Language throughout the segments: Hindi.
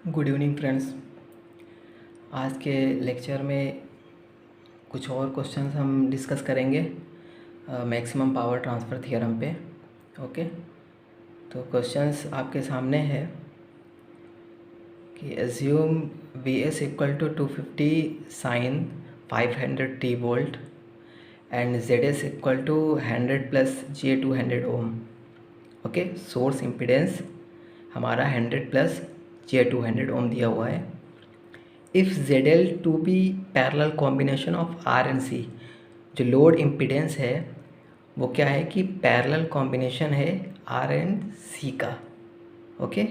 Good evening friends. आज के लेक्चर में कुछ और क्वेश्चंस हम डिस्कस करेंगे मैक्सिमम पावर ट्रांसफ़र थ्योरम पे। ओके, तो क्वेश्चंस आपके सामने है कि assume V S equal to 250 sine 500 T volt and Z S equal to 100 plus J 200 ohm. Okay, source impedance हमारा 100 प्लस जे 200 ओम दिया हुआ है। If Z L to be parallel combination of R and C, जो लोड इम्पिडेंस है वो क्या है कि पैरेलल कॉम्बिनेशन है आर एंड सी का। ओके,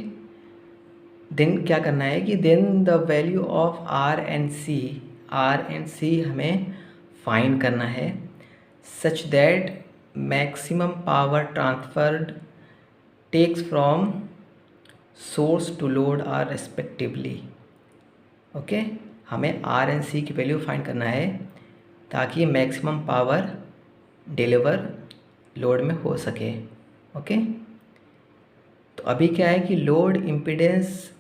देन क्या करना है कि then the value of R and C हमें फाइंड करना है such that maximum power transferred takes from source to load R respectively. Okay, हमें आर एंड सी की वैल्यू फाइंड करना है ताकि मैक्सिमम पावर डिलीवर लोड में हो सके। ओके, तो अभी क्या है कि लोड इम्पीडेंस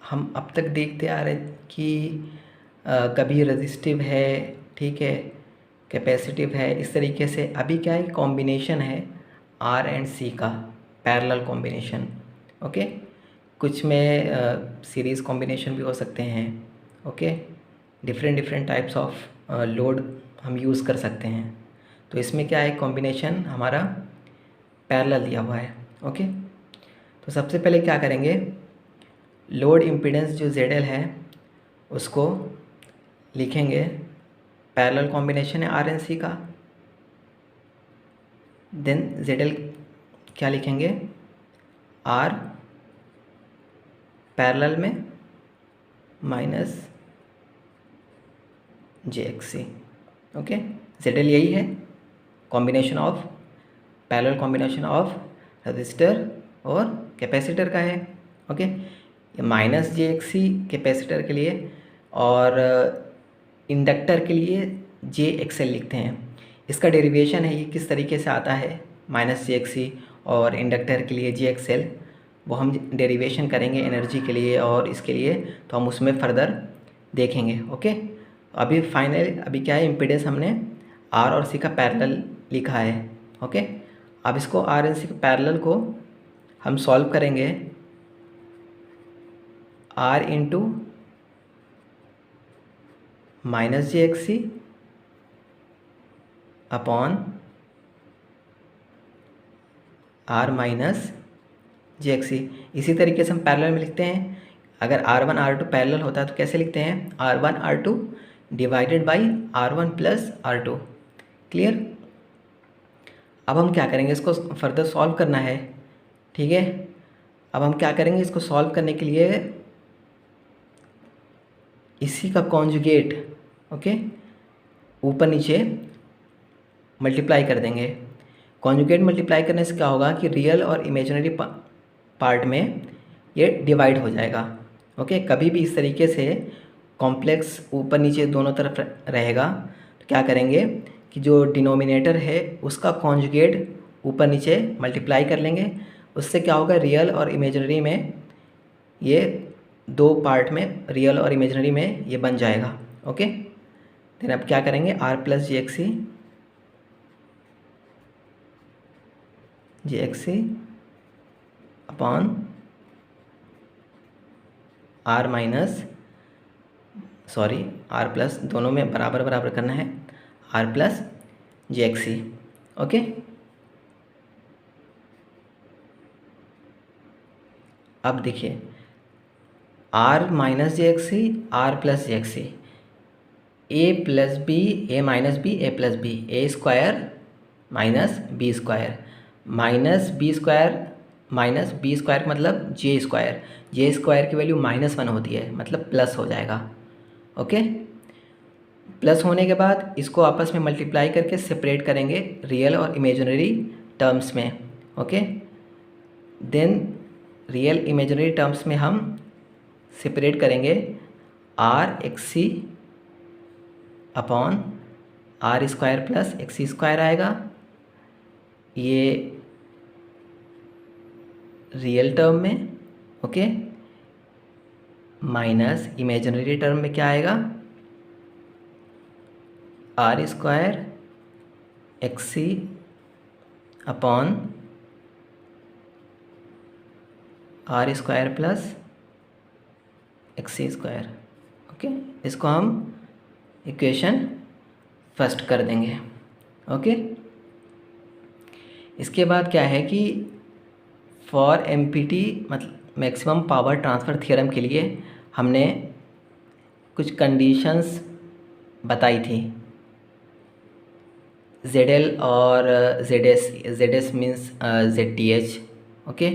हम अब तक देखते आ रहे कि कभी रेजिस्टिव है, ठीक है, कैपेसिटिव है, इस तरीके से। अभी क्या है, कॉम्बिनेशन है आर एंड सी का, पैरेलल कॉम्बिनेशन। ओके, कुछ में सीरीज़ कॉम्बिनेशन भी हो सकते हैं। Okay, different types of load हम यूज़ कर सकते हैं। तो इसमें क्या है, कॉम्बिनेशन हमारा पैरेलल दिया हुआ है। ओके, तो सबसे पहले क्या करेंगे, लोड इम्पीडेंस जो ZL है उसको लिखेंगे, पैरेलल कॉम्बिनेशन है आर एन सी का। देन ZL क्या लिखेंगे, आर पैरेलल में माइनस JXC। ओके, ZL यही है, combination of, parallel combination of register और कैपेसिटर का है। ओके, ये माइनस JXC कैपेसिटर के लिए और इंडक्टर के लिए JXL लिखते हैं। इसका डेरिवेशन है, ये किस तरीके से आता है माइनस JXC और इंडक्टर के लिए JXL, वो हम डेरिवेशन करेंगे एनर्जी के लिए और इसके लिए, तो हम उसमें फर्दर देखेंगे। ओके, अभी फाइनल अभी क्या है, इम्पीडेंस हमने आर और सी का पैरेलल लिखा है। ओके, अब इसको आर एंड सी के पैरेलल को हम सॉल्व करेंगे, R into minus JXC upon R minus JXC। इसी तरीके से हम पैरेलल में लिखते हैं, अगर R1 R2 पैरेलल होता है तो कैसे लिखते हैं, R1 R2 divided by R1 plus R2। Clear. अब हम क्या करेंगे, इसको फर्दर सॉल्व करना है। ठीक है, अब हम क्या करेंगे, इसको सॉल्व करने के लिए इसी का कॉन्जुगेट, ओके, ऊपर नीचे मल्टीप्लाई कर देंगे। कॉन्जुगेट मल्टीप्लाई करने से क्या होगा कि रियल और इमेजिनरी पार्ट में ये डिवाइड हो जाएगा। ओके, कभी भी इस तरीके से कॉम्प्लेक्स ऊपर नीचे दोनों तरफ रहेगा तो क्या करेंगे कि जो डिनोमिनेटर है उसका कॉन्जुगेट ऊपर नीचे मल्टीप्लाई कर लेंगे। उससे क्या होगा, रियल और इमेजिनरी में ये दो पार्ट में, रियल और इमेजिनरी में ये बन जाएगा। ओके, देन अब क्या करेंगे, R plus JXC upon R minus, sorry R plus, दोनों में बराबर बराबर करना है, आर प्लस JXC। ओके, अब देखिए, R minus JXC, R plus JXC, A plus B, A minus B, A plus B, A square minus B square, minus B square minus B square का मतलब जे स्क्वायर, जे स्क्वायर की वैल्यू -1 होती है, मतलब प्लस हो जाएगा। ओके, प्लस होने के बाद इसको आपस में मल्टीप्लाई करके सेपरेट करेंगे रियल और इमेजिनरी टर्म्स में। Okay, then real imaginary terms में हम सेपरेट करेंगे RXC upon R square plus XC square आएगा, ये रियल टर्म में। ओके, माइनस इमेजिनरी टर्म में क्या आएगा, R square X C upon R square plus X C square. Okay, इसको हम इक्वेशन फर्स्ट कर देंगे। ओके, इसके बाद क्या है कि फॉर एमपीटी मतलब मैक्सिमम पावर ट्रांसफ़र थ्योरम के लिए हमने कुछ कंडीशंस बताई थी, ZL और ZS मीन्स ZTH। ओके,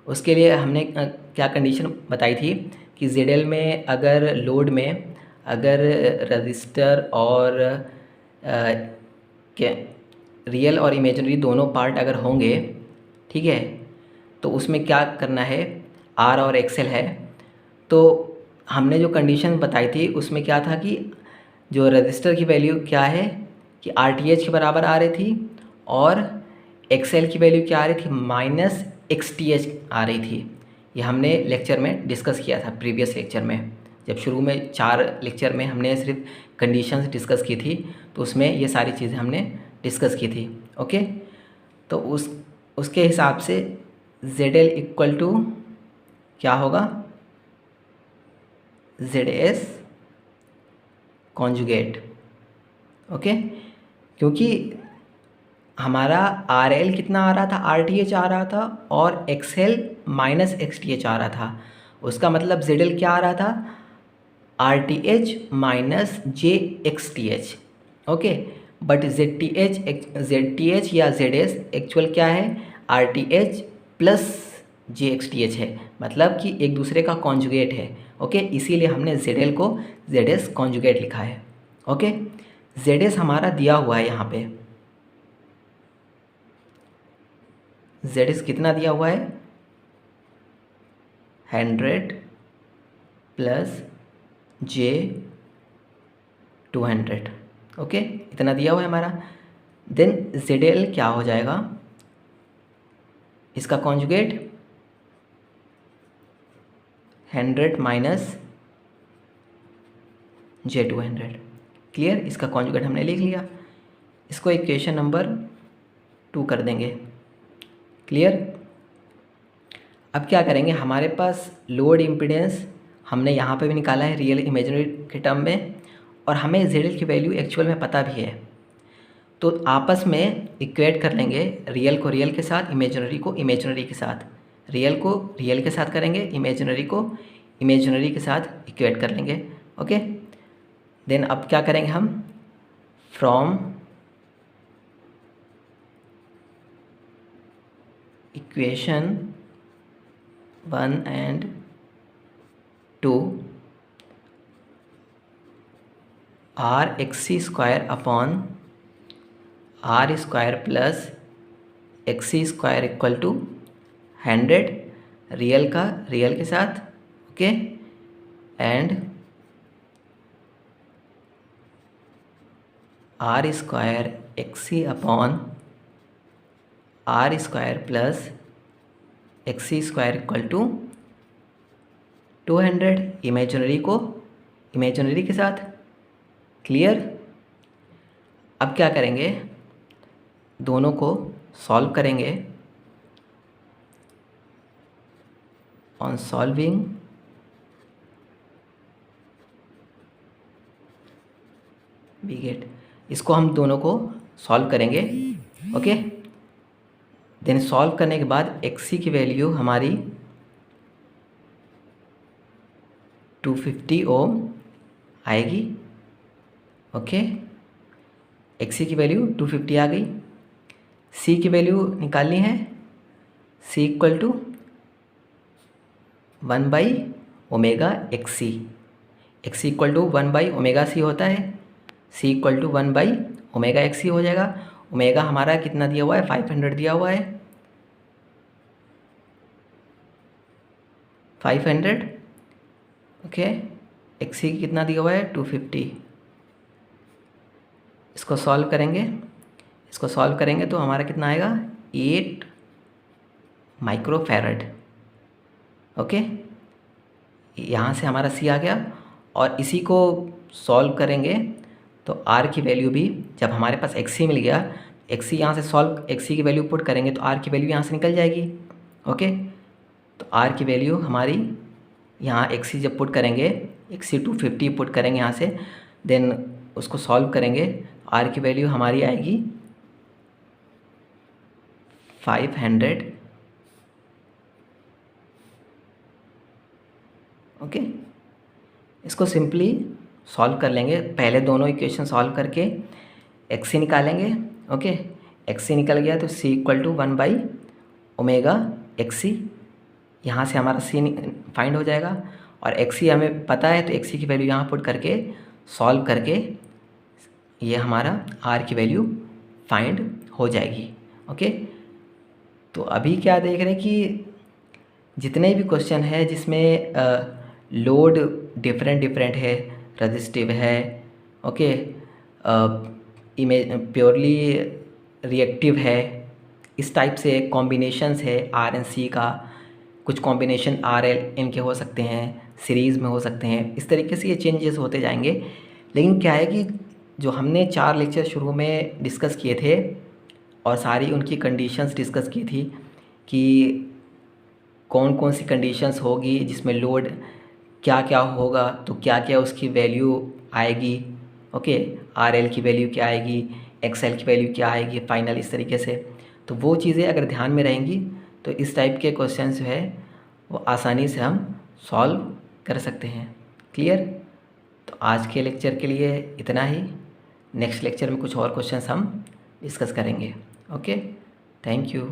उसके लिए हमने क्या कंडीशन बताई थी कि ZL में अगर लोड में अगर रजिस्टर और क्या रियल और इमेजिनरी दोनों पार्ट अगर होंगे, ठीक है, तो उसमें क्या करना है, R और XL है। तो हमने जो कंडीशन बताई थी उसमें क्या था कि जो रजिस्टर की वैल्यू क्या है कि RTH के बराबर आ रही थी और XL की वैल्यू क्या आ रही थी, माइनस XTH आ रही थी। ये हमने लेक्चर में डिस्कस किया था, प्रीवियस लेक्चर में, जब शुरू में 4 लेक्चर में हमने सिर्फ कंडीशंस डिस्कस की थी, तो उसमें ये सारी चीज़ें हमने डिस्कस की थी। ओके, तो उसके हिसाब से ZL इक्वल टू क्या होगा, ZS कॉन्जुगेट। ओके, क्योंकि हमारा RL कितना आ रहा था, RTH आ रहा था और XL माइनस XTH आ रहा था। उसका मतलब ZL क्या आ रहा था, RTH minus JXTH। Okay, but ZTH या ZS एक्चुअल क्या है, RTH प्लस JXTH है, मतलब कि एक दूसरे का कॉन्जुगेट है। ओके, इसीलिए हमने ZL को ZS कॉन्जुगेट लिखा है। ओके, ZS हमारा दिया हुआ है यहाँ पे, ZS कितना दिया हुआ है, 100 प्लस J200। ओके, इतना दिया हुआ है हमारा। देन ZL क्या हो जाएगा, इसका कॉन्जुगेट 100 माइनस J200। क्लियर, इसका कॉन्जुगेट हमने लिख लिया, इसको इक्वेशन नंबर 2 कर देंगे। क्लियर, अब क्या करेंगे, हमारे पास लोड इम्पीडेंस हमने यहाँ पे भी निकाला है रियल इमेजिनरी के टर्म में, और हमें ZL की वैल्यू एक्चुअल में पता भी है, तो आपस में इक्वेट कर लेंगे, रियल को रियल के साथ, इमेजिनरी को इमेजिनरी के साथ। रियल को रियल के साथ करेंगे, इमेजिनरी को इमेजिनरी के साथ इक्वेट कर लेंगे। ओके, देन अब क्या करेंगे हम, from equation 1 and 2 RXC square upon R square plus XC square equal to 100 real का रियल के साथ। Okay, and R square XC upon R square plus XC square equal to 200 imaginary को इमेजिनरी के साथ। क्लियर, अब क्या करेंगे, दोनों को सॉल्व करेंगे। ऑन सॉल्विंग वी गेट, इसको हम दोनों को सॉल्व करेंगे। ओके, देन सॉल्व करने के बाद XC की वैल्यू हमारी 250 ओम आएगी। ओके, XC की वैल्यू 250 आ गई। C की वैल्यू निकालनी है, C इक्वल टू 1/ओमेगा XC इक्वल टू 1/ओमेगा C होता है, C इक्वल टू 1/ओमेगा XC हो जाएगा। ओमेगा हमारा कितना दिया हुआ है, 500 दिया हुआ है, 500। ओके, XC कितना दिया हुआ है, 250। इसको सॉल्व करेंगे तो हमारा कितना आएगा, 8 माइक्रोफैरड। ओके, यहाँ से हमारा सी आ गया, और इसी को सॉल्व करेंगे तो आर की वैल्यू भी, जब हमारे पास एक्स सी मिल गया, एक्स सी यहाँ से सॉल्व, एक्स सी की वैल्यू पुट करेंगे तो आर की वैल्यू यहाँ से निकल जाएगी। ओके, तो आर की वैल्यू हमारी यहाँ एक्स सी जब पुट करेंगे, एक्स सी 250 पुट करेंगे यहाँ से, देन उसको सॉल्व करेंगे, आर की वैल्यू हमारी आएगी 500। ओके, इसको सिंपली सॉल्व कर लेंगे, पहले दोनों इक्वेशन सॉल्व करके एक्स सी निकालेंगे। ओके, एक्स सी निकल गया तो सी इक्वल टू 1/ओमेगा एक्स सी, यहाँ से हमारा सी फाइंड हो जाएगा, और एक्स सी हमें पता है तो एक्स सी की वैल्यू यहाँ पुट करके सॉल्व करके ये हमारा आर की वैल्यू फाइंड हो जाएगी। ओके, तो अभी क्या देख रहे हैं कि जितने भी क्वेश्चन है जिसमें लोड डिफरेंट डिफरेंट है, रजिस्टिव है, ओके, इमेज प्योरली रिएक्टिव है, इस टाइप से कॉम्बिनेशंस है आर एन सी का, कुछ कॉम्बिनेशन आर एल इनके हो सकते हैं, सीरीज़ में हो सकते हैं, इस तरीके से ये चेंजेस होते जाएंगे। लेकिन क्या है कि जो हमने 4 लेक्चर शुरू में डिस्कस किए थे और सारी उनकी कंडीशंस डिस्कस की थी कि कौन कौन सी कंडीशंस होगी जिसमें लोड क्या क्या होगा, तो क्या क्या उसकी वैल्यू आएगी। ओके, आर एल की वैल्यू क्या आएगी, एक्स एल की वैल्यू क्या आएगी फाइनल, इस तरीके से। तो वो चीज़ें अगर ध्यान में रहेंगी तो इस टाइप के क्वेश्चन जो है वो आसानी से हम सॉल्व कर सकते हैं। क्लियर? तो आज के लेक्चर के लिए इतना ही, नेक्स्ट लेक्चर में कुछ और क्वेश्चंस हम डिस्कस करेंगे। Okay, thank you.